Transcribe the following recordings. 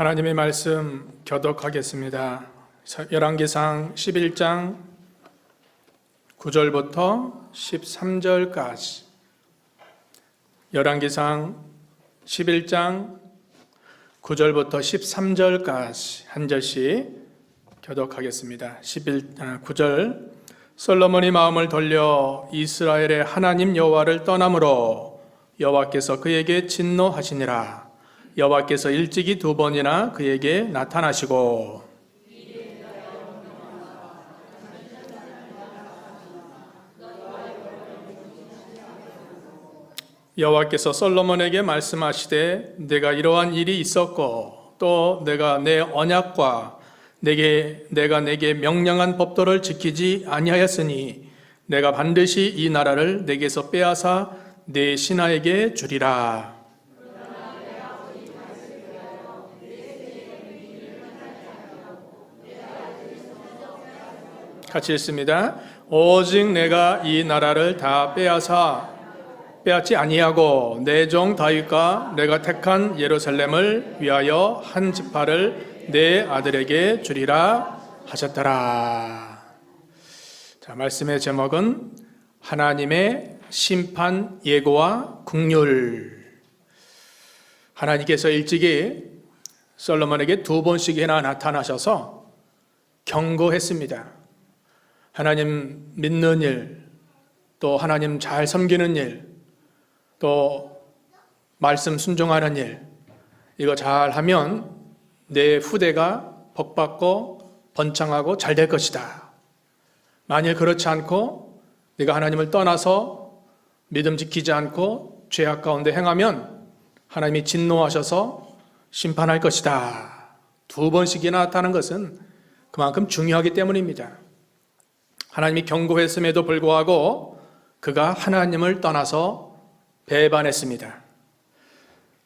하나님의 말씀 교독하겠습니다. 열왕기상 11장 9절부터 13절까지. 열왕기상 11장 9절부터 13절까지 한 절씩 교독하겠습니다. 9절. 솔로몬이 마음을 돌려 이스라엘의 하나님 여호와를 떠남으로 여호와께서 그에게 진노하시니라. 여호와께서 일찍이 2번이나 그에게 나타나시고 여호와께서 솔로몬에게 말씀하시되 내가 이러한 일이 있었고 또 내가 내 언약과 내가 내게 명령한 법도를 지키지 아니하였으니 내가 반드시 이 나라를 내게서 빼앗아 내 신하에게 주리라. 같이 읽습니다. 오직 내가 이 나라를 다 빼앗지 아니하고 내 종 다윗과 내가 택한 예루살렘을 위하여 한 지파를 내 아들에게 주리라 하셨더라. 자, 말씀의 제목은 하나님의 심판 예고와 국률. 하나님께서 일찍이 솔로몬에게 2번씩이나 나타나셔서 경고했습니다. 하나님 믿는 일, 또 하나님 잘 섬기는 일, 또 말씀 순종하는 일, 이거 잘 하면 내 후대가 복받고 번창하고 잘 될 것이다. 만일 그렇지 않고 네가 하나님을 떠나서 믿음 지키지 않고 죄악 가운데 행하면 하나님이 진노하셔서 심판할 것이다. 2번씩이나 나타나는 것은 그만큼 중요하기 때문입니다. 하나님이 경고했음에도 불구하고 그가 하나님을 떠나서 배반했습니다.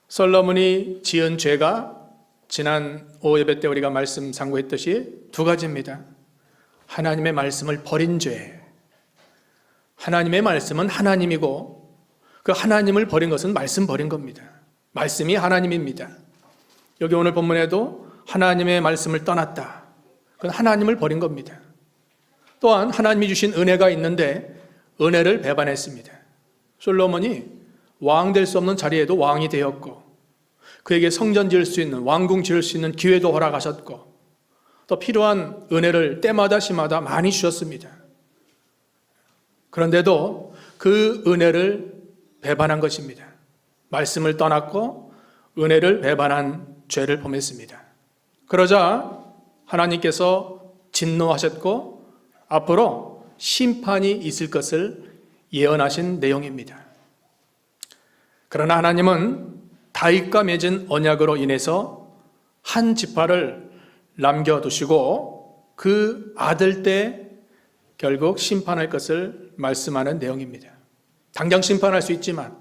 솔로몬이 지은 죄가 지난 5예배 때 우리가 말씀 상고했듯이 2가지입니다. 하나님의 말씀을 버린 죄. 하나님의 말씀은 하나님이고 그 하나님을 버린 것은 말씀 버린 겁니다. 말씀이 하나님입니다. 여기 오늘 본문에도 하나님의 말씀을 떠났다. 그건 하나님을 버린 겁니다. 또한 하나님이 주신 은혜가 있는데 은혜를 배반했습니다. 솔로몬이 왕 될 수 없는 자리에도 왕이 되었고 그에게 성전 지을 수 있는, 왕궁 지을 수 있는 기회도 허락하셨고 또 필요한 은혜를 때마다 시마다 많이 주셨습니다. 그런데도 그 은혜를 배반한 것입니다. 말씀을 떠났고 은혜를 배반한 죄를 범했습니다. 그러자 하나님께서 진노하셨고 앞으로 심판이 있을 것을 예언하신 내용입니다. 그러나 하나님은 다윗과 맺은 언약으로 인해서 한 지파를 남겨두시고 그 아들 때 결국 심판할 것을 말씀하는 내용입니다. 당장 심판할 수 있지만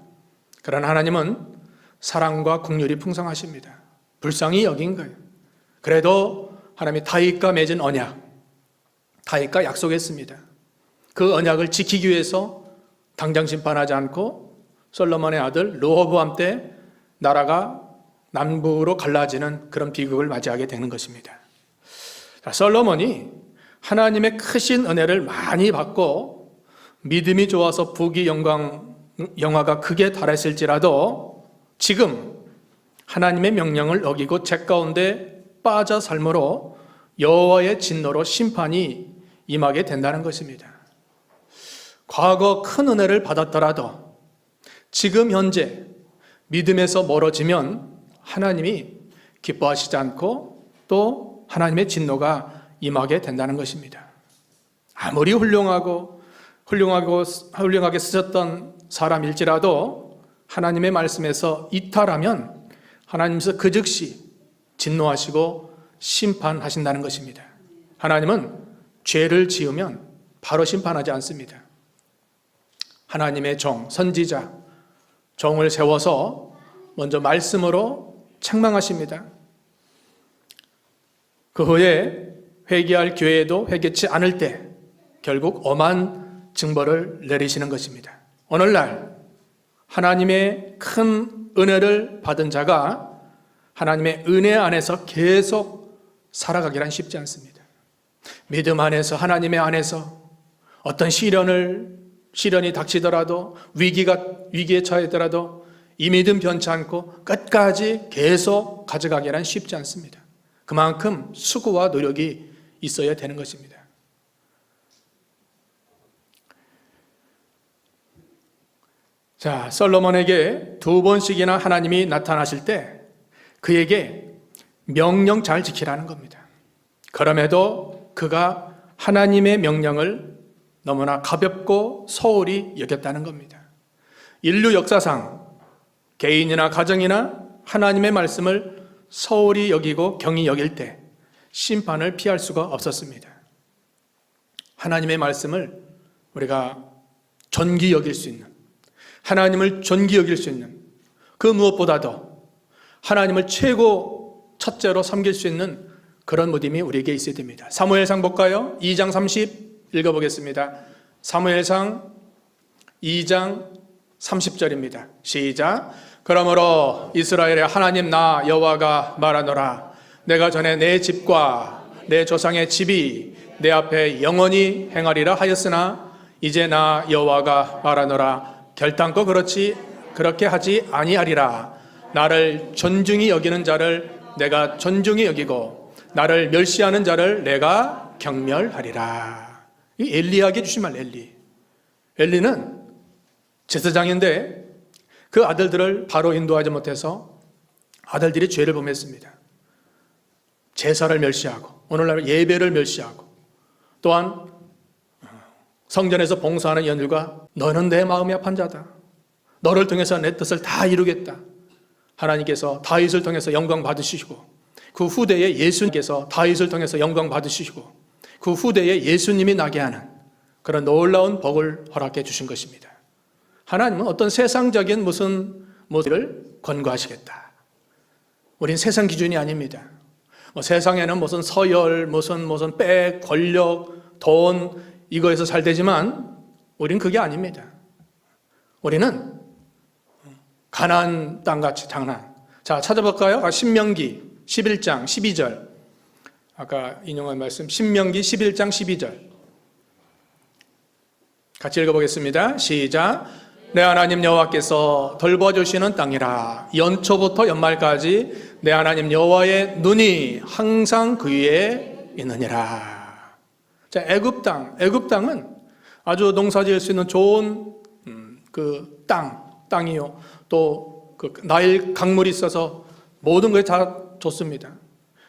그러나 하나님은 사랑과 긍휼이 풍성하십니다. 불쌍히 여긴 거예요. 그래도 하나님이 다윗과 맺은 언약, 다윗과 약속했습니다. 그 언약을 지키기 위해서 당장 심판하지 않고 솔로몬의 아들 르호보암 때 나라가 남북으로 갈라지는 그런 비극을 맞이하게 되는 것입니다. 솔로몬이 하나님의 크신 은혜를 많이 받고 믿음이 좋아서 부귀 영화가 크게 달했을지라도 지금 하나님의 명령을 어기고 죄 가운데 빠져 삶으로 여호와의 진노로 심판이 임하게 된다는 것입니다. 과거 큰 은혜를 받았더라도 지금 현재 믿음에서 멀어지면 하나님이 기뻐하시지 않고 또 하나님의 진노가 임하게 된다는 것입니다. 아무리 훌륭하게 쓰셨던 사람일지라도 하나님의 말씀에서 이탈하면 하나님께서 그 즉시 진노하시고 심판하신다는 것입니다. 하나님은 죄를 지으면 바로 심판하지 않습니다. 하나님의 종, 선지자, 종을 세워서 먼저 말씀으로 책망하십니다. 그 후에 회개할 기회에도 회개치 않을 때 결국 엄한 징벌을 내리시는 것입니다. 오늘날 하나님의 큰 은혜를 받은 자가 하나님의 은혜 안에서 계속 살아가기란 쉽지 않습니다. 믿음 안에서, 하나님의 안에서 어떤 시련이 닥치더라도, 위기에 처하더라도 이 믿음 변치 않고 끝까지 계속 가져가기란 쉽지 않습니다. 그만큼 수고와 노력이 있어야 되는 것입니다. 자, 솔로몬에게 2번씩이나 하나님이 나타나실 때 그에게 명령 잘 지키라는 겁니다. 그럼에도 그가 하나님의 명령을 너무나 가볍고 소홀히 여겼다는 겁니다. 인류 역사상 개인이나 가정이나 하나님의 말씀을 소홀히 여기고 경히 여길 때 심판을 피할 수가 없었습니다. 하나님의 말씀을 우리가 존귀 여길 수 있는, 하나님을 존귀 여길 수 있는, 그 무엇보다도 하나님을 최고 첫째로 섬길 수 있는 그런 믿음이 우리에게 있어야 됩니다. 사무엘상 볼까요? 2장 30 읽어보겠습니다. 사무엘상 2장 30절입니다. 시작. 그러므로 이스라엘의 하나님 나 여호와가 말하노라. 내가 전에 내 집과 내 조상의 집이 내 앞에 영원히 행하리라 하였으나 이제 나 여호와가 말하노라. 결단코 그렇게 하지 아니하리라. 나를 존중히 여기는 자를 내가 존중히 여기고 나를 멸시하는 자를 내가 경멸하리라. 이 엘리야에게 주신 말. 엘리는 제사장인데 그 아들들을 바로 인도하지 못해서 아들들이 죄를 범했습니다. 제사를 멸시하고 오늘날 예배를 멸시하고 또한 성전에서 봉사하는 연율과 너는 내 마음이 아픈 자다. 너를 통해서 내 뜻을 다 이루겠다. 하나님께서 다윗을 통해서 영광 받으시고 그 후대에 예수님께서 다윗을 통해서 영광 받으시고 그 후대에 예수님이 나게 하는 그런 놀라운 복을 허락해 주신 것입니다. 하나님은 어떤 세상적인 무슨 모습을 권고하시겠다. 우린 세상 기준이 아닙니다. 세상에는 무슨 서열, 무슨 빽, 권력, 돈 이거에서 잘 되지만 우린 그게 아닙니다. 우리는 가나안 땅같이 장난. 자, 찾아볼까요? 신명기 11장 12절. 아까 인용한 말씀 신명기 11장 12절. 같이 읽어보겠습니다. 시작. 내 하나님 여호와께서 돌봐주시는 땅이라. 연초부터 연말까지 내 하나님 여호와의 눈이 항상 그 위에 있느니라. 자, 애굽 땅은 아주 농사지을 수 있는 좋은 그 땅이요. 또 그 나일 강물이 있어서 모든 것이 다 좋습니다.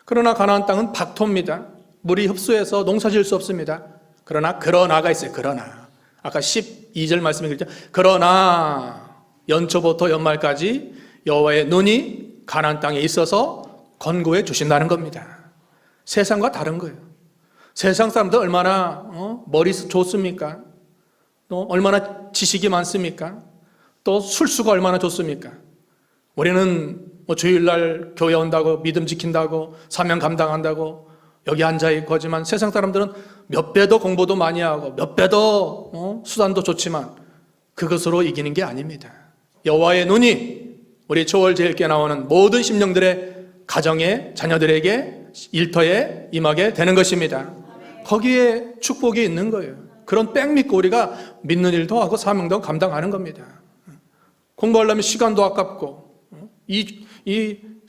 그러나 가나안 땅은 박토입니다. 물이 흡수해서 농사지을 수 없습니다. 그러나가 있어요. 그러나 아까 12절 말씀에 그랬죠. 그러나 연초부터 연말까지 여호와의 눈이 가나안 땅에 있어서 권고해 주신다는 겁니다. 세상과 다른 거예요. 세상 사람들 얼마나 머리 좋습니까? 또 얼마나 지식이 많습니까? 또 술수가 얼마나 좋습니까? 우리는 주일날 교회 온다고 믿음 지킨다고 사명 감당한다고 여기 앉아있고 하지만 세상 사람들은 몇 배 더 공부도 많이 하고 몇 배 더 수단도 좋지만 그것으로 이기는 게 아닙니다. 여호와의 눈이 우리 초월제일교회 나오는 모든 심령들의 가정에 자녀들에게 일터에 임하게 되는 것입니다. 거기에 축복이 있는 거예요. 그런 빽 믿고 우리가 믿는 일도 하고 사명도 감당하는 겁니다. 공부하려면 시간도 아깝고 이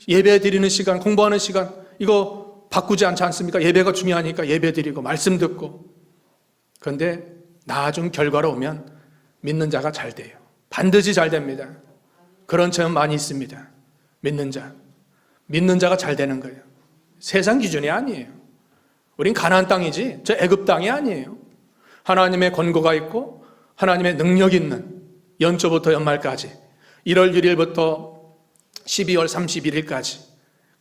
예배 드리는 시간, 공부하는 시간 이거 바꾸지 않지 않습니까? 예배가 중요하니까 예배 드리고 말씀 듣고. 그런데 나중 결과로 오면 믿는 자가 잘 돼요. 반드시 잘 됩니다. 그런 체험 많이 있습니다. 믿는 자가 잘 되는 거예요. 세상 기준이 아니에요. 우린 가나안 땅이지 저 애굽 땅이 아니에요. 하나님의 권고가 있고 하나님의 능력 있는 연초부터 연말까지 1월 1일부터 12월 31일까지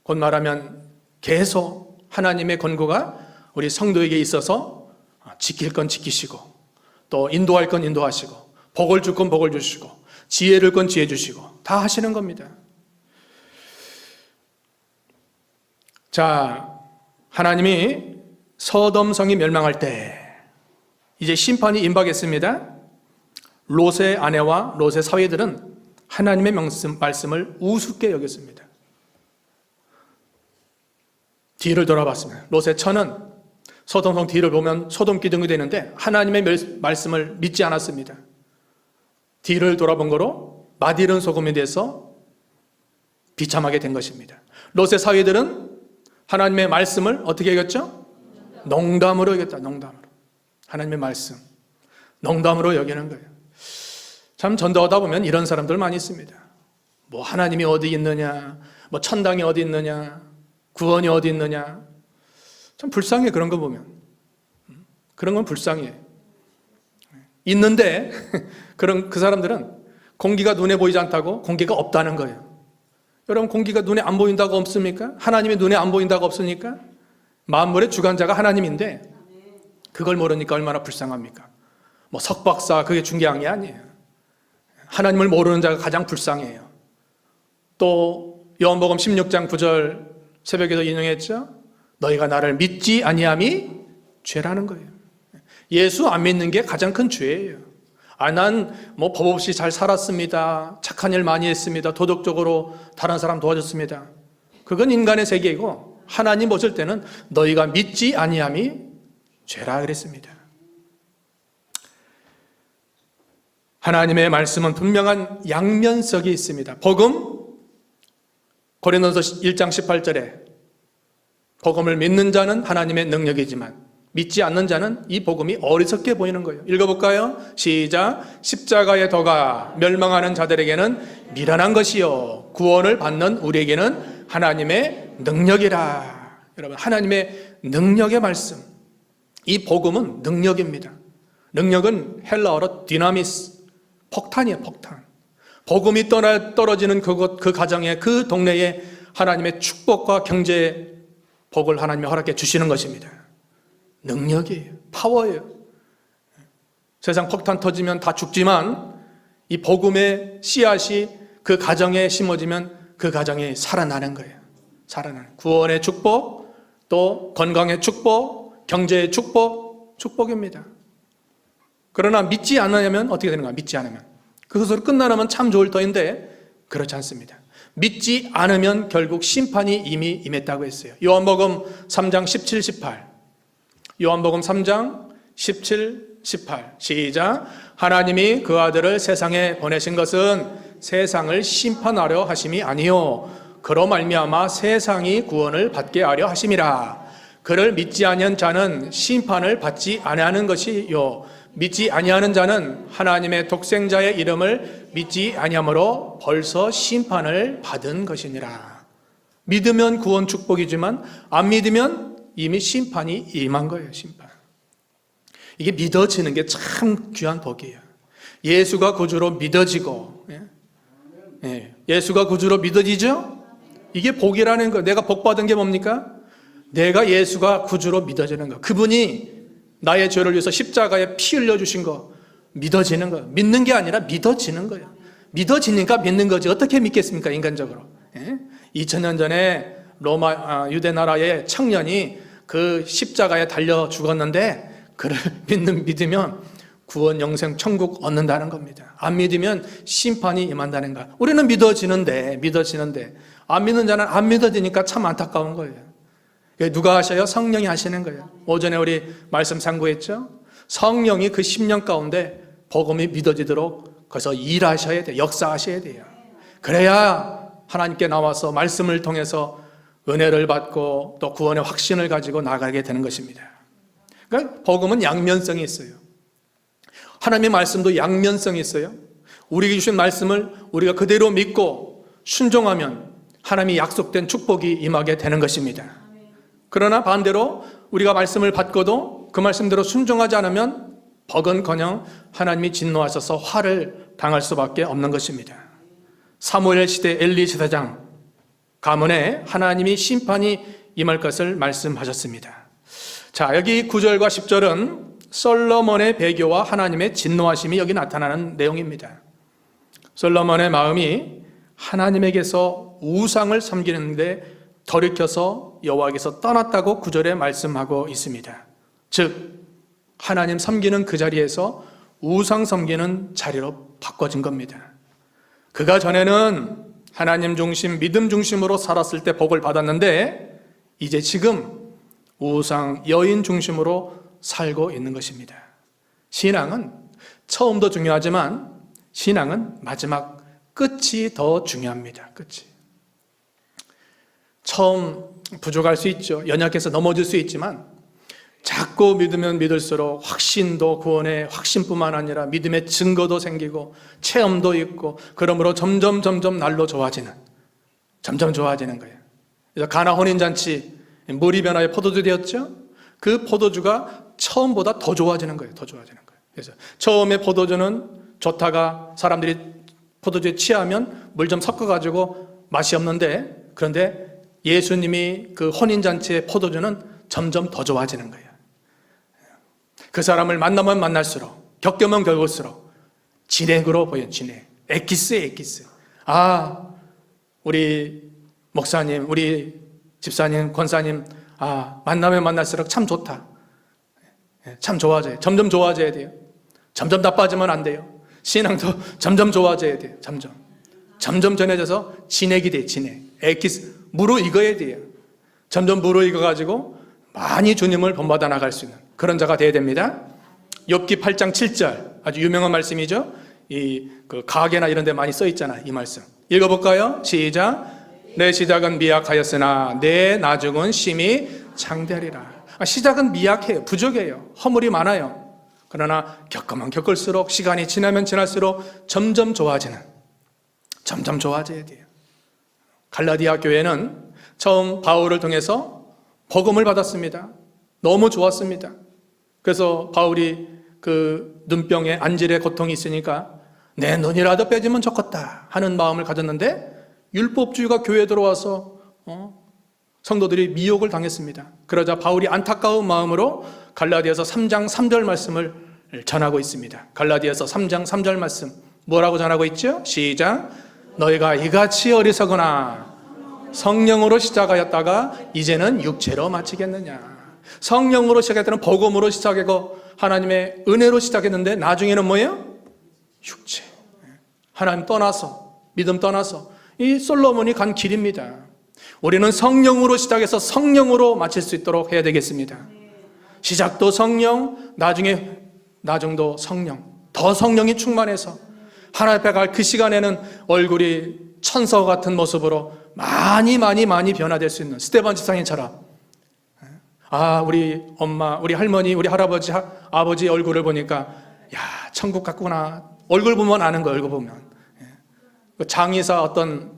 곧 말하면 계속 하나님의 권고가 우리 성도에게 있어서 지킬 건 지키시고 또 인도할 건 인도하시고 복을 줄 건 복을 주시고 지혜를 건 지혜 주시고 다 하시는 겁니다. 자, 하나님이 서돔성이 멸망할 때 이제 심판이 임박했습니다. 롯의 아내와 롯의 사위들은 하나님의 말씀을 우습게 여겼습니다. 뒤를 돌아봤습니다. 롯의 처는 소돔성 뒤를 보면 소돔 기둥이 되는데 하나님의 말씀을 믿지 않았습니다. 뒤를 돌아본 거로 맛이른 소금이 돼서 비참하게 된 것입니다. 롯의 사위들은 하나님의 말씀을 어떻게 여겼죠? 농담으로 여겼다. 농담으로. 하나님의 말씀 농담으로 여기는 거예요. 참 전도하다 보면 이런 사람들 많이 있습니다. 뭐 하나님이 어디 있느냐, 뭐 천당이 어디 있느냐, 구원이 어디 있느냐. 참 불쌍해. 그런 거 보면 그런 건 불쌍해. 있는데 그 사람들은 공기가 눈에 보이지 않다고 공기가 없다는 거예요. 여러분, 공기가 눈에 안 보인다고 없습니까? 하나님이 눈에 안 보인다고 없습니까? 만물의 주관자가 하나님인데 그걸 모르니까 얼마나 불쌍합니까? 뭐 석박사 그게 중요한 게 아니에요. 하나님을 모르는 자가 가장 불쌍해요. 또 요한복음 16장 9절 새벽에도 인용했죠. 너희가 나를 믿지 아니함이 죄라는 거예요. 예수 안 믿는 게 가장 큰 죄예요. 난 뭐 법 없이 잘 살았습니다. 착한 일 많이 했습니다. 도덕적으로 다른 사람 도와줬습니다. 그건 인간의 세계이고 하나님 보실 때는 너희가 믿지 아니함이 죄라 그랬습니다. 하나님의 말씀은 분명한 양면성이 있습니다. 복음, 고린도서 1장 18절에 복음을 믿는 자는 하나님의 능력이지만 믿지 않는 자는 이 복음이 어리석게 보이는 거예요. 읽어볼까요? 시작. 십자가의 도가 멸망하는 자들에게는 미련한 것이요 구원을 받는 우리에게는 하나님의 능력이라. 여러분, 하나님의 능력의 말씀, 이 복음은 능력입니다. 능력은 헬라어로 디나미스, 폭탄이에요. 폭탄. 복음이 떨어지는 그곳, 그 가정에, 그 동네에 하나님의 축복과 경제 복을 하나님이 허락해 주시는 것입니다. 능력이에요. 파워예요. 세상 폭탄 터지면 다 죽지만 이 복음의 씨앗이 그 가정에 심어지면 그 가정이 살아나는 거예요. 살아나는 구원의 축복, 또 건강의 축복, 경제의 축복, 축복입니다. 그러나 믿지 않으면 어떻게 되는가? 믿지 않으면 그것으로 끝나면 참 좋을 터인데 그렇지 않습니다. 믿지 않으면 결국 심판이 이미 임했다고 했어요. 요한복음 3장 17, 18. 요한복음 3장 17, 18 시작. 하나님이 그 아들을 세상에 보내신 것은 세상을 심판하려 하심이 아니요 그로 말미암아 세상이 구원을 받게 하려 하심이라. 그를 믿지 아니한 자는 심판을 받지 아니하는 것이요 믿지 아니하는 자는 하나님의 독생자의 이름을 믿지 아니함으로 벌써 심판을 받은 것이니라. 믿으면 구원 축복이지만 안 믿으면 이미 심판이 임한 거예요. 심판. 이게 믿어지는 게 참 귀한 복이에요. 예수가 구주로 믿어지고, 예수가 구주로 믿어지죠? 이게 복이라는 거. 내가 복 받은 게 뭡니까? 내가 예수가 구주로 믿어지는 거. 그분이 나의 죄를 위해서 십자가에 피 흘려주신 거 믿어지는 거. 믿는 게 아니라 믿어지는 거예요. 믿어지니까 믿는 거지. 어떻게 믿겠습니까? 인간적으로. 2000년 전에 로마 유대 나라의 청년이 그 십자가에 달려 죽었는데 그를 믿으면 구원 영생 천국 얻는다는 겁니다. 안 믿으면 심판이 임한다는 거. 우리는 믿어지는데 안 믿는 자는 안 믿어지니까 참 안타까운 거예요. 누가 하셔요? 성령이 하시는 거예요. 오전에 우리 말씀 상고했죠? 성령이 그 심령 가운데 복음이 믿어지도록 거기서 일하셔야 돼요. 역사하셔야 돼요. 그래야 하나님께 나와서 말씀을 통해서 은혜를 받고 또 구원의 확신을 가지고 나가게 되는 것입니다. 그러니까 복음은 양면성이 있어요. 하나님의 말씀도 양면성이 있어요. 우리에게 주신 말씀을 우리가 그대로 믿고 순종하면 하나님이 약속된 축복이 임하게 되는 것입니다. 그러나 반대로 우리가 말씀을 받고도 그 말씀대로 순종하지 않으면 버건커녕 하나님이 진노하셔서 화를 당할 수밖에 없는 것입니다. 사무엘 시대 엘리 제사장 가문에 하나님이 심판이 임할 것을 말씀하셨습니다. 자, 여기 9절과 10절은 솔로몬의 배교와 하나님의 진노하심이 여기 나타나는 내용입니다. 솔로몬의 마음이 하나님에게서 우상을 섬기는데 돌이켜서 여호와께서 떠났다고 9절에 말씀하고 있습니다. 즉 하나님 섬기는 그 자리에서 우상 섬기는 자리로 바꿔진 겁니다. 그가 전에는 하나님 중심, 믿음 중심으로 살았을 때 복을 받았는데 이제 지금 우상 여인 중심으로 살고 있는 것입니다. 신앙은 처음도 중요하지만 신앙은 마지막 끝이 더 중요합니다. 끝이. 처음 부족할 수 있죠. 연약해서 넘어질 수 있지만 자꾸 믿으면 믿을수록 확신도 구원의 확신뿐만 아니라 믿음의 증거도 생기고 체험도 있고 그러므로 점점 날로 좋아지는 거예요. 그래서 가나 혼인잔치 물이 변화에 포도주 되었죠. 그 포도주가 처음보다 더 좋아지는 거예요. 그래서 처음에 포도주는 좋다가 사람들이 포도주에 취하면 물 좀 섞어가지고 맛이 없는데, 그런데 예수님이 그 혼인잔치의 포도주는 점점 더 좋아지는 거예요. 그 사람을 만나면 만날수록, 겪으면 겪을수록 진액으로 보여요. 진액. 엑기스. 아, 우리 목사님, 우리 집사님, 권사님, 아, 만나면 만날수록 참 좋다. 참 좋아져요. 점점 좋아져야 돼요. 점점 나빠지면 안 돼요. 신앙도 점점 좋아져야 돼요. 점점 전해져서 진액이 돼요. 진액. 엑기스. 무르익어야 돼요. 점점 무르익어가지고 많이 주님을 본받아 나갈 수 있는 그런 자가 되어야 됩니다. 욥기 8장 7절 아주 유명한 말씀이죠. 그 가게나 이런 데 많이 써 있잖아. 이 말씀 읽어볼까요? 시작. 내 시작은 미약하였으나 내 나중은 심히 장대하리라. 시작은 미약해요. 부족해요. 허물이 많아요. 그러나 겪으면 겪을수록, 시간이 지나면 지날수록 점점 좋아져야 돼요. 갈라디아 교회는 처음 바울을 통해서 복음을 받았습니다. 너무 좋았습니다. 그래서 바울이 그 눈병에 안질의 고통이 있으니까 내 눈이라도 빼지면 좋겠다 하는 마음을 가졌는데, 율법주의가 교회에 들어와서 성도들이 미혹을 당했습니다. 그러자 바울이 안타까운 마음으로 갈라디아서 3장 3절 말씀을 전하고 있습니다. 갈라디아서 3장 3절 말씀 뭐라고 전하고 있죠? 시작. 너희가 이같이 어리석으나 성령으로 시작하였다가 이제는 육체로 마치겠느냐. 성령으로 시작했다는 복음으로 시작하고 하나님의 은혜로 시작했는데 나중에는 뭐예요? 육체. 하나님 떠나서, 믿음 떠나서 이 솔로몬이 간 길입니다. 우리는 성령으로 시작해서 성령으로 마칠 수 있도록 해야 되겠습니다. 시작도 성령, 나중도 성령, 더 성령이 충만해서 하나님 앞에 갈 그 시간에는 얼굴이 천사 같은 모습으로 많이 변화될 수 있는 스데반 집사님처럼, 아, 우리 엄마, 우리 할머니, 우리 할아버지, 아버지 얼굴을 보니까 야, 천국 같구나. 얼굴 보면 아는 거예요. 얼굴 보면. 장의사 어떤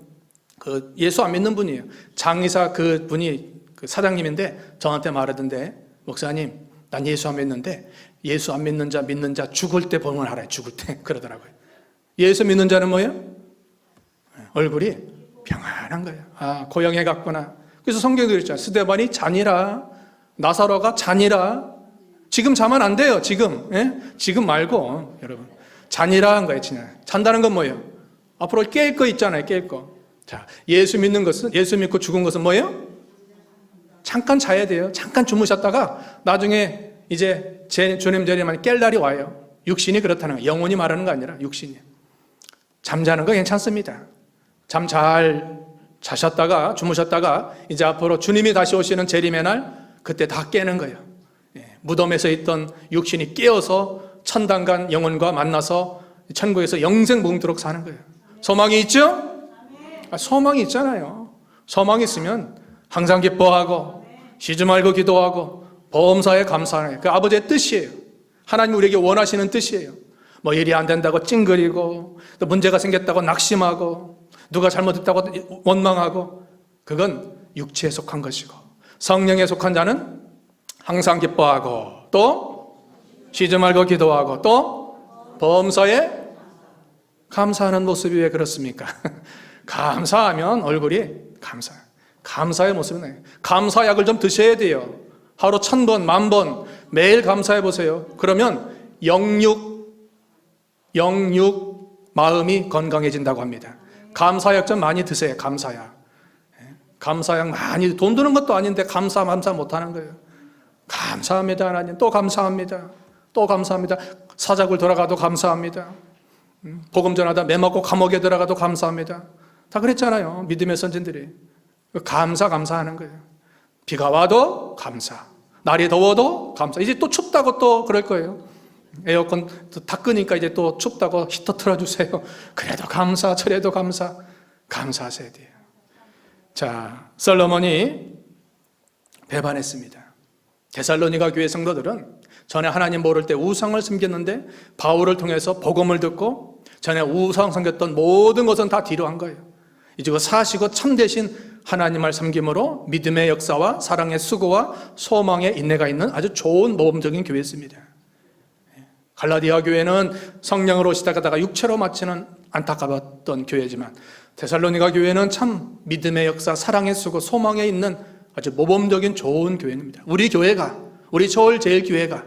그 예수 안 믿는 분이에요. 장의사 그 분이 그 사장님인데 저한테 말하던데, 목사님, 난 예수 안 믿는데 예수 안 믿는 자, 믿는 자 죽을 때 보면 알아요. 죽을 때. 그러더라고요. 예수 믿는 자는 뭐예요? 얼굴이 평안한 거예요. 아, 고향에 갔구나. 그래서 성경에 그랬잖아요. 스데반이 잔이라, 나사로가 잔이라. 지금 자면 안 돼요. 지금. 예? 지금 말고 여러분. 잔이라 한 거예요. 잔다는 건 뭐예요? 앞으로 깰 거 있잖아요. 깰 거. 자, 예수 믿는 것은, 예수 믿고 죽은 것은 뭐예요? 잠깐 자야 돼요. 잠깐 주무셨다가 나중에 이제 주님 재림하면 깰 날이 와요. 육신이 그렇다는 거예요. 영혼이 말하는 거 아니라 육신이. 잠자는 거 괜찮습니다. 잠 잘 자셨다가 주무셨다가 이제 앞으로 주님이 다시 오시는 재림의 날 그때 다 깨는 거예요. 무덤에서 있던 육신이 깨어서 천당간 영혼과 만나서 천국에서 영생 묵도록 사는 거예요. 소망이 있죠? 소망이 있잖아요. 소망이 있으면 항상 기뻐하고 쉬지 말고 기도하고 보험사에 감사하는 그 아버지의 뜻이에요. 하나님 우리에게 원하시는 뜻이에요. 뭐 일이 안 된다고 찡그리고 또 문제가 생겼다고 낙심하고 누가 잘못했다고 원망하고, 그건 육체에 속한 것이고, 성령에 속한 자는 항상 기뻐하고 또 쉬지 말고 기도하고 또 범사에 감사하는 모습이 왜 그렇습니까? 감사하면 얼굴이 감사의 모습이 나요. 감사약을 좀 드셔야 돼요. 하루 1000번, 10,000번 매일 감사해 보세요. 그러면 영육 마음이 건강해진다고 합니다. 감사약 좀 많이 드세요. 감사약 많이, 돈 드는 것도 아닌데 감사 못하는 거예요. 감사합니다 하나님. 또 감사합니다. 사자굴 돌아가도 감사합니다. 복음 전하다 매 맞고 감옥에 들어가도 감사합니다. 다 그랬잖아요. 믿음의 선진들이. 감사하는 거예요. 비가 와도 감사, 날이 더워도 감사. 이제 또 춥다고 또 그럴 거예요. 에어컨 다 끄니까 이제 또 춥다고 히터 틀어주세요. 그래도 감사, 저래도 감사. 감사하셔야 돼요. 자, 솔로몬이 배반했습니다. 데살로니가 교회 성도들은 전에 하나님 모를 때 우상을 섬겼는데 바울을 통해서 복음을 듣고 전에 우상 섬겼던 모든 것은 다 뒤로 한 거예요. 이제 그 사시고 참되신 하나님을 섬김으로 믿음의 역사와 사랑의 수고와 소망의 인내가 있는 아주 좋은 모범적인 교회였습니다. 갈라디아 교회는 성령으로 시작하다가 육체로 마치는 안타까웠던 교회지만 데살로니가 교회는 참 믿음의 역사, 사랑의 수고, 소망에 있는 아주 모범적인 좋은 교회입니다. 우리 교회가, 우리 서울제일교회가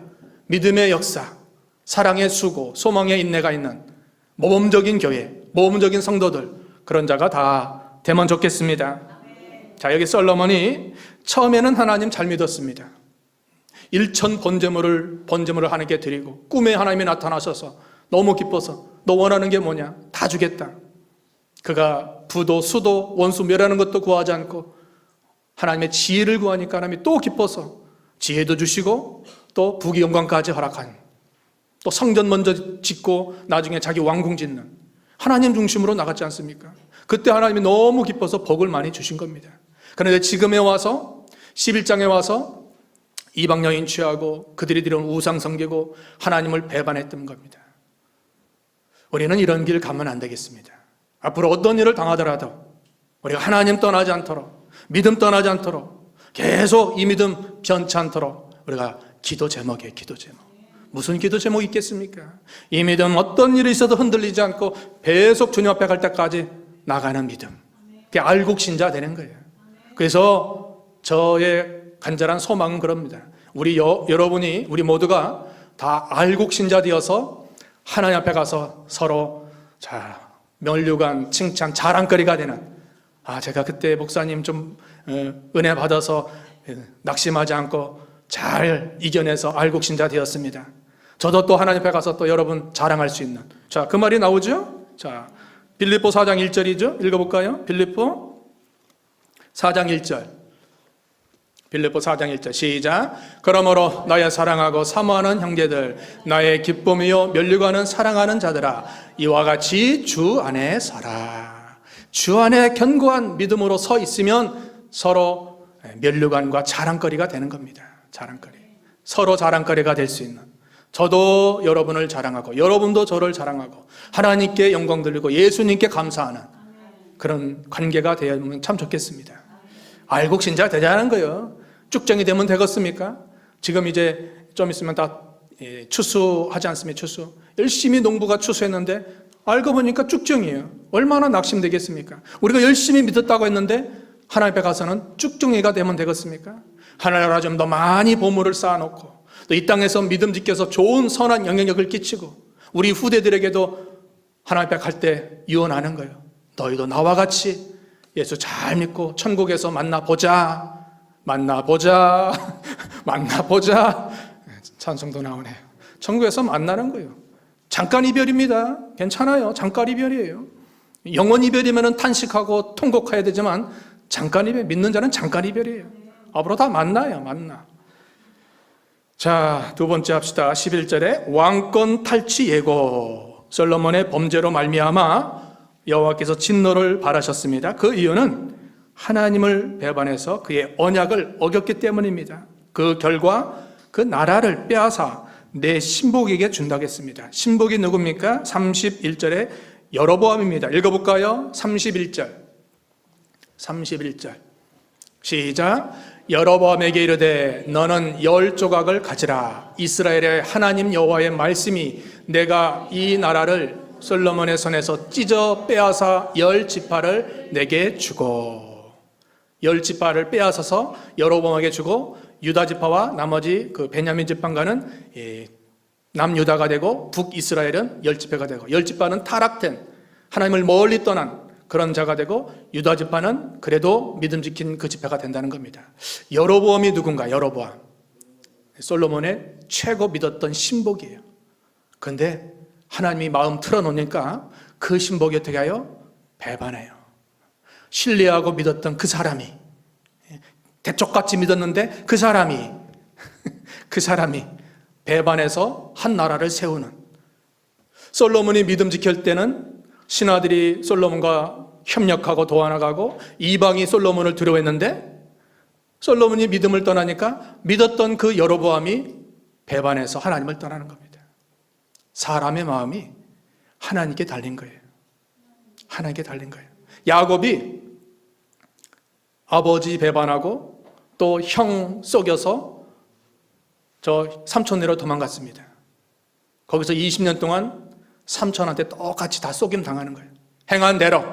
믿음의 역사, 사랑의 수고, 소망의 인내가 있는 모범적인 교회, 모범적인 성도들, 그런 자가 다 되면 좋겠습니다. 자, 여기 솔로몬이 처음에는 하나님 잘 믿었습니다. 일천 번제물을 하나님께 드리고 꿈에 하나님이 나타나셔서 너무 기뻐서 너 원하는 게 뭐냐? 다 주겠다. 그가 부도 수도 원수 멸하는 것도 구하지 않고 하나님의 지혜를 구하니까 하나님이 또 기뻐서 지혜도 주시고 또 부귀 영광까지 허락한, 또 성전 먼저 짓고 나중에 자기 왕궁 짓는 하나님 중심으로 나갔지 않습니까? 그때 하나님이 너무 기뻐서 복을 많이 주신 겁니다. 그런데 지금에 와서 11장에 와서 이방 여인 취하고 그들이 드려온 우상 섬기고 하나님을 배반했던 겁니다. 우리는 이런 길 가면 안 되겠습니다. 앞으로 어떤 일을 당하더라도 우리가 하나님 떠나지 않도록, 믿음 떠나지 않도록, 계속 이 믿음 변치 않도록 우리가 기도 제목이에요. 기도 제목. 무슨 기도 제목이 있겠습니까? 이 믿음 어떤 일이 있어도 흔들리지 않고 계속 주님 앞에 갈 때까지 나가는 믿음. 그게 알곡신자 되는 거예요. 그래서 저의 간절한 소망은 그럽니다. 여러분이, 우리 모두가 다 알곡신자 되어서 하나님 앞에 가서 서로 면류관, 칭찬, 자랑거리가 되는, 제가 그때 목사님 좀 은혜 받아서 낙심하지 않고 잘 이겨내서 알곡신자 되었습니다. 저도 또 하나님 앞에 가서 또 여러분 자랑할 수 있는, 그 말이 나오죠? 빌립보 4장 1절이죠? 읽어볼까요? 빌립보 4장 1절. 빌립보 4장 1절 시작. 그러므로 나의 사랑하고 사모하는 형제들, 나의 기쁨이요 면류관은 사랑하는 자들아, 이와 같이 주 안에 서라. 주 안에 견고한 믿음으로 서 있으면 서로 면류관과 자랑거리가 되는 겁니다. 자랑거리. 서로 자랑거리가 될 수 있는, 저도 여러분을 자랑하고 여러분도 저를 자랑하고 하나님께 영광 돌리고 예수님께 감사하는 그런 관계가 되면 참 좋겠습니다. 알곡신자 되자는 거예요. 쭉정이 되면 되겠습니까? 지금 이제 좀 있으면 다 추수하지 않습니까? 추수. 열심히 농부가 추수했는데 알고 보니까 쭉정이에요. 얼마나 낙심되겠습니까? 우리가 열심히 믿었다고 했는데 하나님 앞에 가서는 쭉정이가 되면 되겠습니까? 하나님 좀 더 많이 보물을 쌓아놓고 또 이 땅에서 믿음 지켜서 좋은 선한 영향력을 끼치고 우리 후대들에게도 하나님 앞에 갈 때 유언하는 거예요. 너희도 나와 같이 예수 잘 믿고 천국에서 만나보자. 찬송도 나오네요. 천국에서 만나는 거예요. 잠깐 이별입니다. 괜찮아요. 잠깐 이별이에요. 영원 이별이면 탄식하고 통곡해야 되지만 잠깐 이별, 믿는 자는 잠깐 이별이에요. 앞으로 다 만나요. 자, 두 번째 합시다. 11절에 왕권 탈취 예고. 솔로몬의 범죄로 말미암아 여호와께서 진노를 바라셨습니다. 그 이유는 하나님을 배반해서 그의 언약을 어겼기 때문입니다. 그 결과 그 나라를 빼앗아 내 신복에게 준다고 했습니다. 신복이 누굽니까? 31절에 여로보암입니다. 읽어볼까요? 31절 시작. 여로보암에게 이르되 너는 10조각을 가지라. 이스라엘의 하나님 여호와의 말씀이 내가 이 나라를 솔로몬의 손에서 찢어 빼앗아 10지파를 내게 주고, 10지파를 빼앗아서 여로보암에게 주고 유다 지파와 나머지 그 베냐민 지파가는 남유다가 되고 북이스라엘은 10지파가 되고, 10지파는 타락된 하나님을 멀리 떠난 그런 자가 되고 유다 지파는 그래도 믿음 지킨 그 지파가 된다는 겁니다. 여로보암이 누군가? 여로보암 솔로몬의 최고 믿었던 신복이에요. 그런데 하나님이 마음 틀어놓으니까 그 신복이 어떻게 해요? 배반해요. 신뢰하고 믿었던 그 사람이 대쪽같이 믿었는데 그 사람이 배반해서 한 나라를 세우는, 솔로몬이 믿음 지킬 때는 신하들이 솔로몬과 협력하고 도와나가고 이방이 솔로몬을 두려워했는데 솔로몬이 믿음을 떠나니까 믿었던 그 여로보암이 배반해서 하나님을 떠나는 겁니다. 사람의 마음이 하나님께 달린 거예요. 하나님께 달린 거예요. 야곱이 아버지 배반하고 또 형 속여서 저 삼촌네로 도망갔습니다. 거기서 20년 동안 삼촌한테 똑같이 다 속임 당하는 거예요. 행한 대로,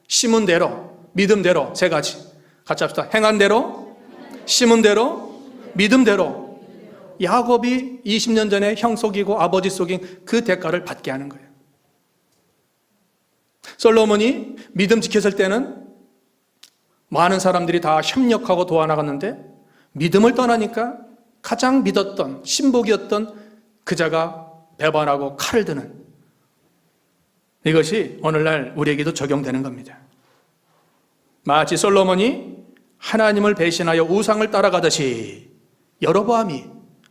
심은 대로, 믿음대로, 세 가지. 같이 합시다. 행한 대로, 심은 대로, 믿음대로. 야곱이 20년 전에 형 속이고 아버지 속인 그 대가를 받게 하는 거예요. 솔로몬이 믿음 지켰을 때는 많은 사람들이 다 협력하고 도와나갔는데 믿음을 떠나니까 가장 믿었던 신복이었던 그자가 배반하고 칼을 드는, 이것이 오늘날 우리에게도 적용되는 겁니다. 마치 솔로몬이 하나님을 배신하여 우상을 따라가듯이 여로보암이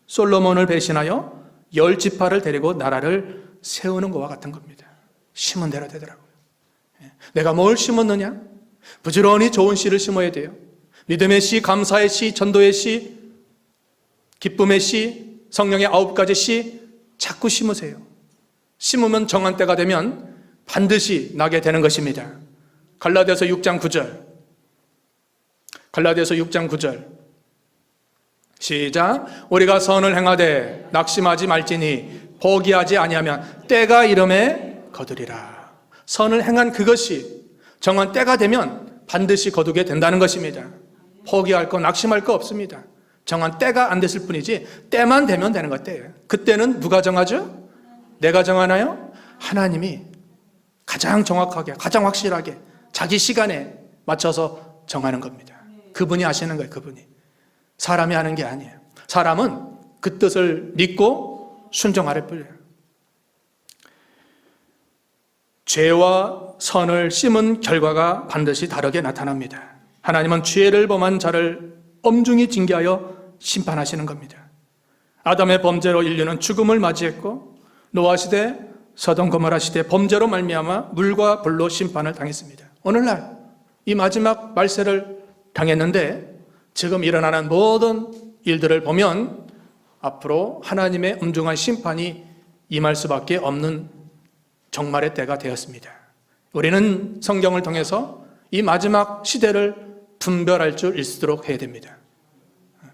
솔로몬을 배신하여 10지파를 데리고 나라를 세우는 것과 같은 겁니다. 심은 대로 되더라고요. 내가 뭘 심었느냐? 부지런히 좋은 씨를 심어야 돼요. 믿음의 씨, 감사의 씨, 전도의 씨, 기쁨의 씨, 성령의 9가지 씨 자꾸 심으세요. 심으면 정한 때가 되면 반드시 나게 되는 것입니다. 갈라디아서 6장 9절. 갈라디아서 6장 9절. 시작. 우리가 선을 행하되 낙심하지 말지니 포기하지 아니하면 때가 이름에 거두리라. 선을 행한 그것이 정한 때가 되면 반드시 거두게 된다는 것입니다. 포기할 거, 낙심할 거 없습니다. 정한 때가 안 됐을 뿐이지 때만 되면 되는 것 때예요. 그때는 누가 정하죠? 내가 정하나요? 하나님이 가장 정확하게, 가장 확실하게 자기 시간에 맞춰서 정하는 겁니다. 그분이 하시는 거예요. 그분이. 사람이 하는 게 아니에요. 사람은 그 뜻을 믿고 순종할 뿐이에요. 죄와 선을 심은 결과가 반드시 다르게 나타납니다. 하나님은 죄를 범한 자를 엄중히 징계하여 심판하시는 겁니다. 아담의 범죄로 인류는 죽음을 맞이했고 노아 시대, 서돔 고모라 시대 범죄로 말미암아 물과 불로 심판을 당했습니다. 오늘날 이 마지막 말세를 당했는데 지금 일어나는 모든 일들을 보면 앞으로 하나님의 엄중한 심판이 임할 수밖에 없는 종말의 때가 되었습니다. 우리는 성경을 통해서 이 마지막 시대를 분별할 줄 있도록 해야 됩니다.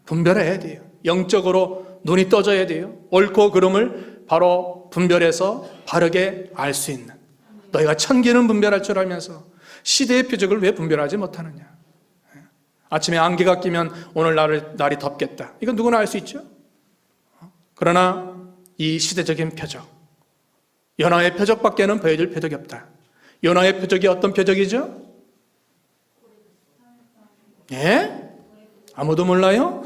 분별해야 돼요. 영적으로 눈이 떠져야 돼요. 옳고 그름을 바로 분별해서 바르게 알 수 있는, 너희가 천기는 분별할 줄 알면서 시대의 표적을 왜 분별하지 못하느냐. 아침에 안개가 끼면 오늘 날이 덥겠다. 이건 누구나 알 수 있죠. 그러나 이 시대적인 표적, 연하의 표적밖에는 보여줄 표적이 없다. 연하의 표적이 어떤 표적이죠? 예? 아무도 몰라요?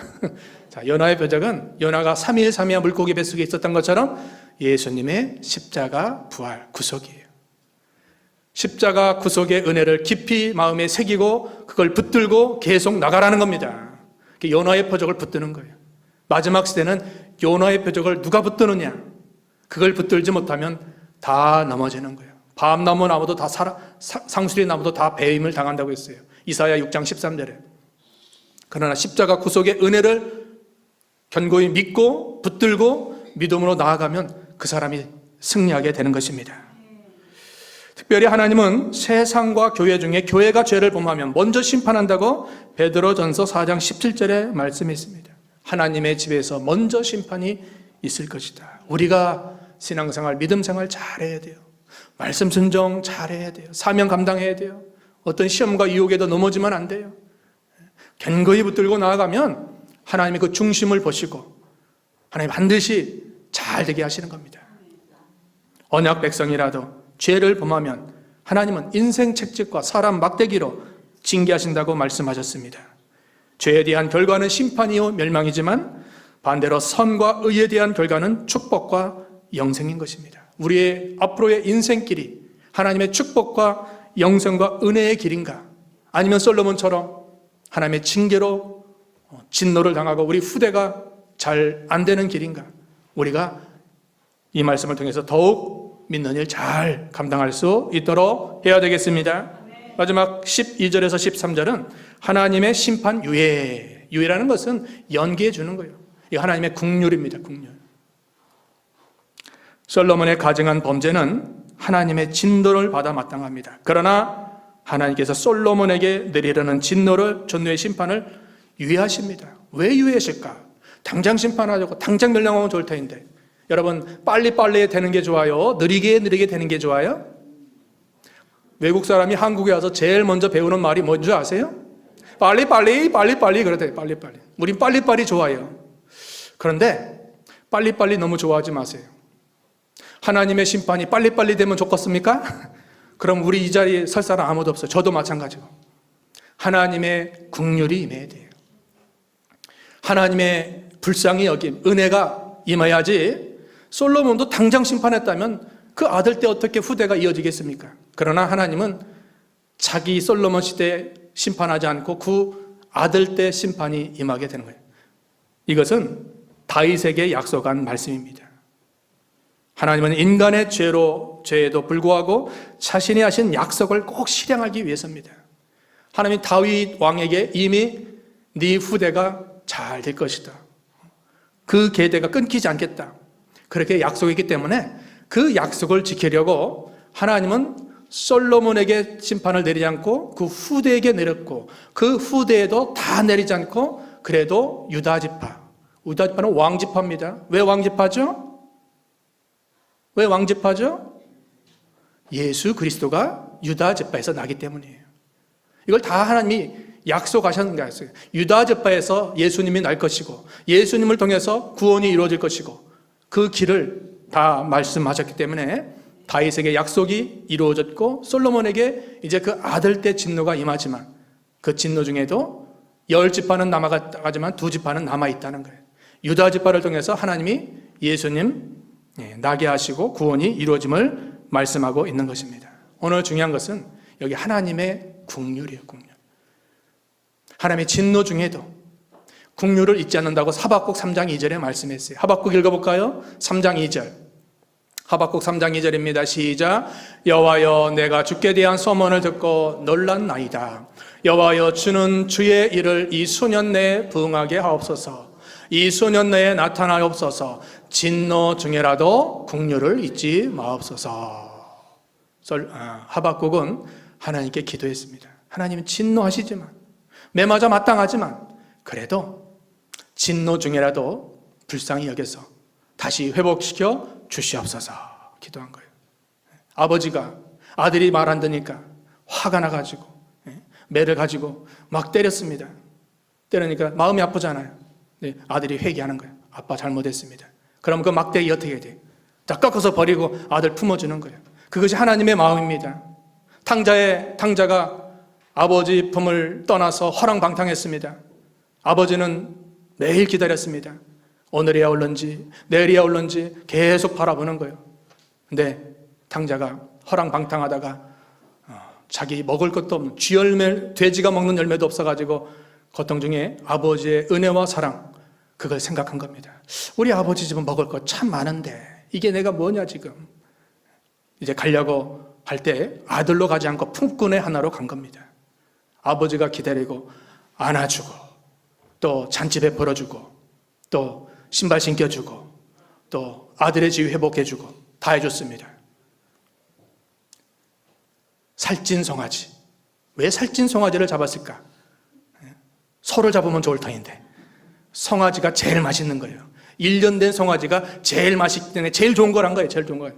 자, 연하의 표적은 연하가 3일 3夜물고기 뱃속에 있었던 것처럼 예수님의 십자가 부활 구속이에요. 십자가 구속의 은혜를 깊이 마음에 새기고 그걸 붙들고 계속 나가라는 겁니다. 연하의 표적을 붙드는 거예요. 마지막 시대는 연하의 표적을 누가 붙드느냐? 그걸 붙들지 못하면 다 넘어지는 거예요. 밤나무 나무도 다 상수리 나무도 다 배임을 당한다고 했어요. 이사야 6장 13절에. 그러나 십자가 구속의 은혜를 견고히 믿고 붙들고 믿음으로 나아가면 그 사람이 승리하게 되는 것입니다. 특별히 하나님은 세상과 교회 중에 교회가 죄를 범하면 먼저 심판한다고 베드로전서 4장 17절에 말씀했습니다. 하나님의 집에서 먼저 심판이 있을 것이다. 우리가 신앙생활, 믿음생활 잘해야 돼요. 말씀 순종 잘해야 돼요. 사명 감당해야 돼요. 어떤 시험과 유혹에도 넘어지면 안 돼요. 견고히 붙들고 나아가면 하나님의 그 중심을 보시고 하나님 반드시 잘 되게 하시는 겁니다. 언약 백성이라도 죄를 범하면 하나님은 인생 책찍과 사람 막대기로 징계하신다고 말씀하셨습니다. 죄에 대한 결과는 심판이요 멸망이지만 반대로 선과 의에 대한 결과는 축복과 영생인 것입니다. 우리의 앞으로의 인생길이 하나님의 축복과 영생과 은혜의 길인가? 아니면 솔로몬처럼 하나님의 징계로 진노를 당하고 우리 후대가 잘 안 되는 길인가? 우리가 이 말씀을 통해서 더욱 믿는 일 잘 감당할 수 있도록 해야 되겠습니다. 마지막 12절에서 13절은 하나님의 심판 유예. 유예라는 것은 연기해 주는 거예요. 이 하나님의 국률입니다. 국률. 솔로몬의 가증한 범죄는 하나님의 진노를 받아 마땅합니다. 그러나 하나님께서 솔로몬에게 내리려는 진노의 심판을 유예하십니다. 왜 유예하실까? 당장 심판하자고 당장 멸망하면 좋을 터인데, 여러분 빨리빨리 되는 게 좋아요? 느리게 되는 게 좋아요? 외국 사람이 한국에 와서 제일 먼저 배우는 말이 뭔지 아세요? 빨리빨리 그러대요. 빨리빨리. 우린 빨리빨리 좋아해요. 그런데 빨리빨리 너무 좋아하지 마세요. 하나님의 심판이 빨리빨리 되면 좋겠습니까? 그럼 우리 이 자리에 설 사람 아무도 없어요. 저도 마찬가지고. 하나님의 국률이 임해야 돼요. 하나님의 불쌍히 여김, 은혜가 임해야지. 솔로몬도 당장 심판했다면 그 아들 때 어떻게 후대가 이어지겠습니까? 그러나 하나님은 자기 솔로몬 시대에 심판하지 않고 그 아들 때 심판이 임하게 되는 거예요. 이것은 다윗에게 약속한 말씀입니다. 하나님은 인간의 죄에도 불구하고 자신이 하신 약속을 꼭 실행하기 위해서입니다. 하나님이 다윗 왕에게 이미 네 후대가 잘 될 것이다. 그 계대가 끊기지 않겠다. 그렇게 약속했기 때문에 그 약속을 지키려고 하나님은 솔로몬에게 심판을 내리지 않고 그 후대에게 내렸고, 그 후대에도 다 내리지 않고 그래도 유다지파는 왕지파입니다. 왜 왕지파죠? 왜 왕지파죠? 예수 그리스도가 유다지파에서 나기 때문이에요. 이걸 다 하나님이 약속하셨는 거예요. 유다지파에서 예수님이 날 것이고 예수님을 통해서 구원이 이루어질 것이고 그 길을 다 말씀하셨기 때문에 다윗에게 약속이 이루어졌고, 솔로몬에게 이제 그 아들 때 진노가 임하지만 그 진노 중에도 10지파는 남아가지만 2지파는 남아있다는 거예요. 유다지파를 통해서 하나님이 예수님 나게 하시고 구원이 이루어짐을 말씀하고 있는 것입니다. 오늘 중요한 것은 여기 하나님의 국률이에요. 국률. 하나님의 진노 중에도 국률을 잊지 않는다고 하박국 3장 2절에 말씀했어요. 하박국 읽어볼까요? 3장 2절. 하박국 3장 2절입니다. 시작. 여호와여, 내가 주께 대한 소문을 듣고 놀랐나이다. 여호와여, 주는 주의 일을 이 수년 내에 부응하게 하옵소서. 이 수년 내에 나타나옵소서. 진노 중에라도 국률을 잊지 마옵소서. 하박국은 하나님께 기도했습니다. 하나님은 진노하시지만, 매맞아 마땅하지만 그래도 진노 중에라도 불쌍히 여겨서 다시 회복시켜 주시옵소서 기도한 거예요. 아버지가 아들이 말 안 듣니까 화가 나가지고 매를 가지고 막 때렸습니다. 때리니까 마음이 아프잖아요. 아들이 회개하는 거예요. 아빠 잘못했습니다. 그럼 그 막대기 어떻게 해야 돼요? 다 꺾어서 버리고 아들 품어주는 거예요. 그것이 하나님의 마음입니다. 탕자가 아버지 품을 떠나서 허랑방탕했습니다. 아버지는 매일 기다렸습니다. 오늘이야 올런지 내일이야 올런지 계속 바라보는 거예요. 근데 탕자가 허랑방탕하다가 자기 먹을 것도 없는 쥐열매, 돼지가 먹는 열매도 없어가지고 고통 중에 아버지의 은혜와 사랑, 그걸 생각한 겁니다. 우리 아버지 집은 먹을 것 참 많은데 이게 내가 뭐냐 지금. 이제 가려고 할 때 아들로 가지 않고 품꾼의 하나로 간 겁니다. 아버지가 기다리고 안아주고 또 잔치배 벌어주고 또 신발 신겨주고 또 아들의 지위 회복해주고 다 해줬습니다. 살찐 송아지. 왜 살찐 송아지를 잡았을까? 소를 잡으면 좋을 터인데 송아지가 제일 맛있는 거예요. 1년 된 송아지가 제일 맛있기 때문에 제일 좋은 거란 거예요. 제일 좋은 거예요.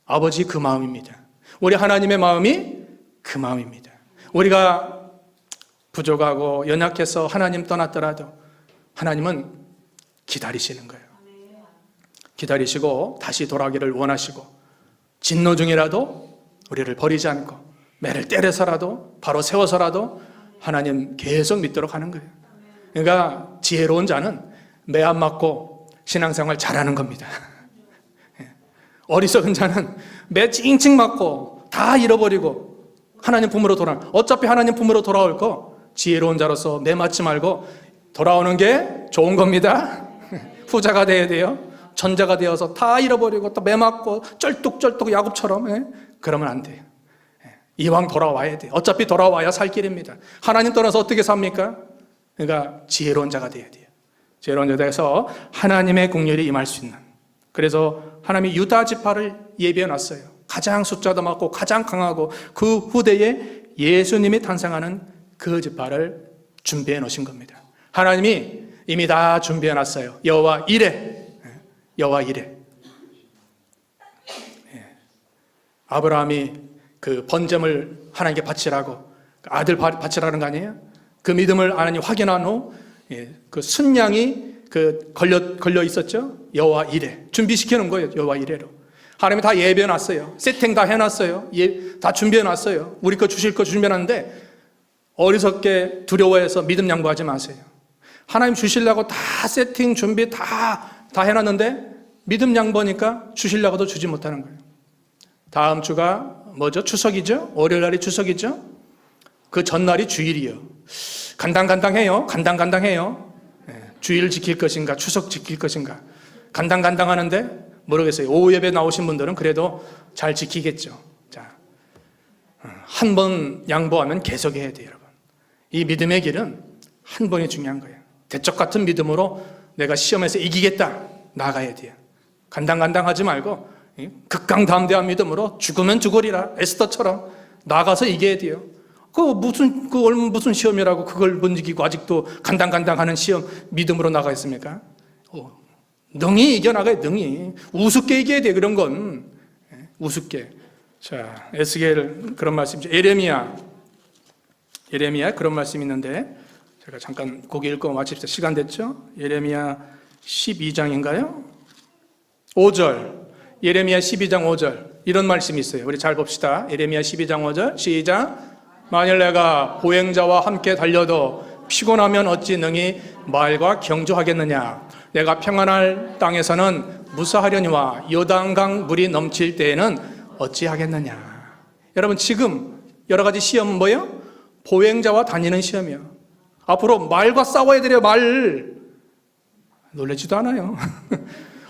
아버지 그 마음입니다. 우리 하나님의 마음이 그 마음입니다. 우리가 부족하고 연약해서 하나님 떠났더라도 하나님은 기다리시는 거예요. 기다리시고 다시 돌아오기를 원하시고 진노 중이라도 우리를 버리지 않고 매를 때려서라도 바로 세워서라도 하나님 계속 믿도록 하는 거예요. 그러니까 지혜로운 자는 매 안 맞고 신앙생활 잘하는 겁니다. 어리석은 자는 매 찡찡 맞고 다 잃어버리고 하나님 품으로 어차피 하나님 품으로 돌아올 거 지혜로운 자로서 매 맞지 말고 돌아오는 게 좋은 겁니다. 후자가 돼야 돼요. 전자가 되어서 다 잃어버리고 또 매맞고 쩔뚝쩔뚝 야곱처럼, 예? 그러면 안 돼요. 이왕 돌아와야 돼요. 어차피 돌아와야 살 길입니다. 하나님 떠나서 어떻게 삽니까? 그러니까 지혜로운 자가 돼야 돼요. 지혜로운 자가 돼서 하나님의 긍휼이 임할 수 있는. 그래서 하나님이 유다 지파를 예비해 놨어요. 가장 숫자도 많고 가장 강하고 그 후대에 예수님이 탄생하는 그 지파를 준비해 놓으신 겁니다. 하나님이 이미 다 준비해 놨어요. 여호와 이레, 여호와 이레. 아브라함이 그 번제물 하나님께 바치라고, 아들 바치라는 거 아니에요? 그 믿음을 하나님 확인한 후 그 순양이 그 걸려 있었죠. 여호와 이레 준비시켜 놓은 거예요. 여호와 이레로 하나님이 다 예배해 놨어요. 세팅 다 해놨어요. 다 준비해 놨어요. 우리 거 주실 거 준비해 놨는데 어리석게 두려워해서 믿음 양보하지 마세요. 하나님 주시려고 다 세팅 준비 다 해놨는데 믿음 양보니까 주시려고도 주지 못하는 거예요. 다음 주가 뭐죠? 추석이죠? 월요일 날이 추석이죠? 그 전날이 주일이요. 간당간당해요. 간당간당해요. 주일 지킬 것인가, 추석 지킬 것인가. 간당간당하는데 모르겠어요. 오후 예배 나오신 분들은 그래도 잘 지키겠죠. 자, 한 번 양보하면 계속 해야 돼요, 여러분. 이 믿음의 길은 한 번이 중요한 거예요. 대적 같은 믿음으로 내가 시험에서 이기겠다 나가야 돼요. 간당간당하지 말고 극강담대한 믿음으로 죽으면 죽으리라 에스더처럼 나가서 이겨야 돼요. 무슨 시험이라고 그걸 못 이기고 아직도 간당간당하는 시험 믿음으로 나가 있습니까? 능히 이겨나가야 능히. 우습게 이겨야 돼, 그런 건. 우습게. 자, 에스겔 그런 말씀이죠. 예레미야 그런 말씀이 있는데, 제가 잠깐 거기 읽고 마칩시다. 시간 됐죠? 예레미야 12장인가요? 5절. 예레미야 12장 5절. 이런 말씀이 있어요. 우리 잘 봅시다. 예레미야 12장 5절. 시작. 만일 내가 보행자와 함께 달려도 피곤하면 어찌 능히 말과 경주하겠느냐. 내가 평안할 땅에서는 무사하려니와 요단강 물이 넘칠 때에는 어찌하겠느냐. 여러분, 지금 여러 가지 시험은 뭐예요? 보행자와 다니는 시험이에요. 앞으로 말과 싸워야 돼요. 말. 놀라지도 않아요.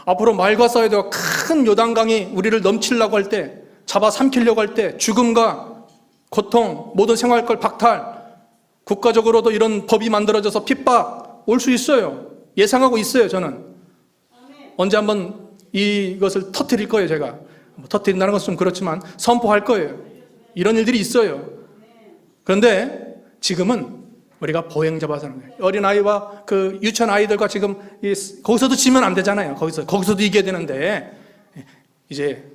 앞으로 말과 싸워야 돼요. 큰 요단강이 우리를 넘치려고 할 때, 잡아삼키려고 할 때, 죽음과 고통, 모든 생활권 박탈, 국가적으로도 이런 법이 만들어져서 핍박 올 수 있어요. 예상하고 있어요, 저는. 언제 한번 이것을 터뜨릴 거예요, 제가. 터뜨린다는 것은 좀 그렇지만 선포할 거예요. 이런 일들이 있어요. 그런데 지금은 우리가 보행자 사는 거예요. 어린아이와 그 유치원 아이들과 지금 거기서도 지면 안 되잖아요. 거기서도 이겨야 되는데 이제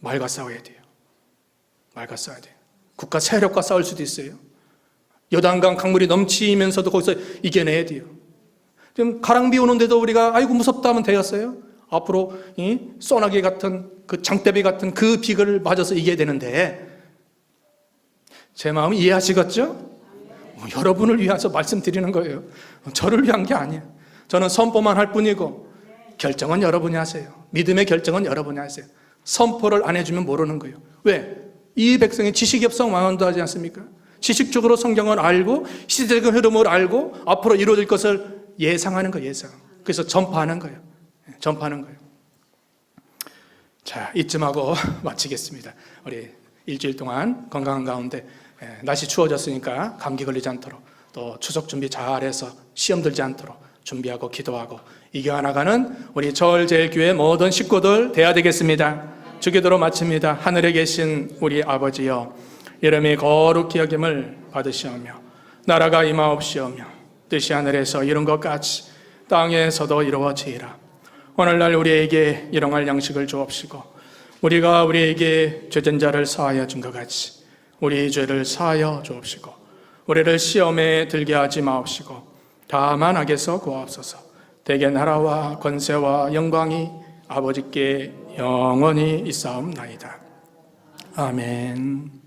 말과 싸워야 돼요. 말과 싸워야 돼요. 국가 세력과 싸울 수도 있어요. 요단강 강물이 넘치면서도 거기서 이겨내야 돼요. 지금 가랑비 오는데도 우리가 아이고 무섭다 하면 되었어요. 앞으로 소나기 같은 그 장대비 같은 그 비를 맞아서 이겨야 되는데, 제 마음 이해하시겠죠? 여러분을 위해서 말씀드리는 거예요. 저를 위한 게 아니에요. 저는 선포만 할 뿐이고 결정은 여러분이 하세요. 믿음의 결정은 여러분이 하세요. 선포를 안 해주면 모르는 거예요. 왜? 이 백성이 지식이 없어 망한다 하지 않습니까? 지식적으로 성경을 알고 시대적 흐름을 알고 앞으로 이루어질 것을 예상하는 거예요. 예상. 그래서 전파하는 거예요. 전파하는 거예요. 자, 이쯤 하고 마치겠습니다. 우리 일주일 동안 건강한 가운데 날씨 추워졌으니까 감기 걸리지 않도록, 또 추석 준비 잘해서 시험 들지 않도록 준비하고 기도하고 이겨나가는 우리 저울제일교회 모든 식구들 되어야 되겠습니다. 주기도로 마칩니다. 하늘에 계신 우리 아버지여, 이름이 거룩히 여김을 받으시오며 나라가 임하옵시오며 뜻이 하늘에서 이룬 것 같이 땅에서도 이루어지이라. 오늘날 우리에게 일용할 양식을 주옵시고 우리가 우리에게 죄진 자를 사하여 준 것 같이 우리 죄를 사하여 주옵시고 우리를 시험에 들게 하지 마옵시고 다만 악에서 구하옵소서. 대개 나라와 권세와 영광이 아버지께 영원히 있사옵나이다. 아멘.